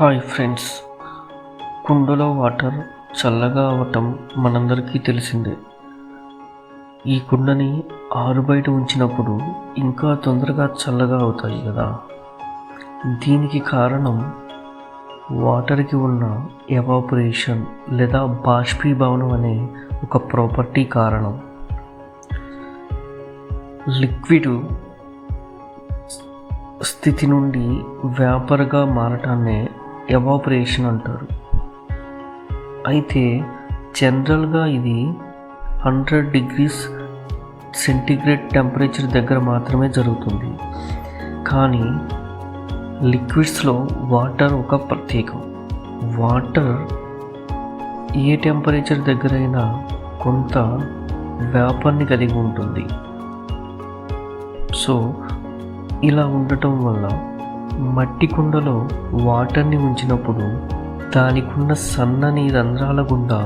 Hi friends, కుండలో water చల్లగా అవ్వటం మనందరికీ తెలిసిందే. ఈ కుండని ఆరుబయట ఉంచినప్పుడు ఇంకా తొందరగా చల్లగా అవుతాయి కదా. దీనికి కారణం వాటర్కి ఉన్న ఎవాపరేషన్ లేదా బాష్పీభవనం అనే ఒక ప్రాపర్టీ కారణం. లిక్విడ్ స్థితి నుండి వేపర్గా మారటాన్నే ఎవాపరేషన్ అంటారు. అయితే జనరల్గా ఇది 100 degrees సెంటీగ్రేడ్ టెంపరేచర్ దగ్గర మాత్రమే జరుగుతుంది. కానీ లిక్విడ్స్లో వాటర్ ఒక ప్రత్యేకం. వాటర్ ఏ టెంపరేచర్ దగ్గరైనా కొంత వేపర్ని కలిగి ఉంటుంది. సో ఇలా ఉండటం వల్ల మట్టి కుండలో వాటర్ని ఉంచినప్పుడు దానికున్న సన్నని రంధ్రాల గుండా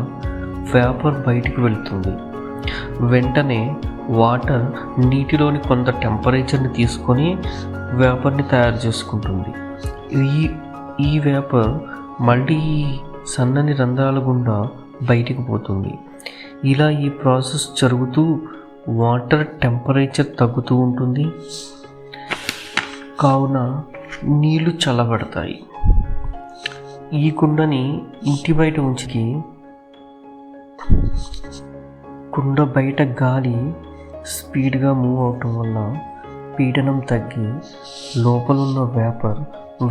వేపర్ బయటికి వెళ్తుంది. వెంటనే వాటర్ నీటిలోని కొంత టెంపరేచర్ని తీసుకొని వేపర్ని తయారు చేసుకుంటుంది. ఈ వేపర్ మళ్ళీ సన్నని రంధ్రాల గుండా బయటికి పోతుంది. ఇలా ఈ ప్రాసెస్ జరుగుతూ వాటర్ టెంపరేచర్ తగ్గుతూ ఉంటుంది. కావున నీళ్లు చల్లబడతాయి. ఈ కుండని ఇంటి బయట ఉంచి కుండ బయట గాలి స్పీడ్గా మూవ్ అవటం వల్ల పీడనం తగ్గి లోపలున్న వేపర్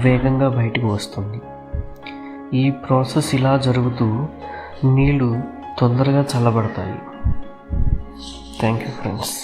వేగంగా బయటకు వస్తుంది. ఈ ప్రాసెస్ ఇలా జరుగుతూ నీళ్లు తొందరగా చల్లబడతాయి. Thank you friends.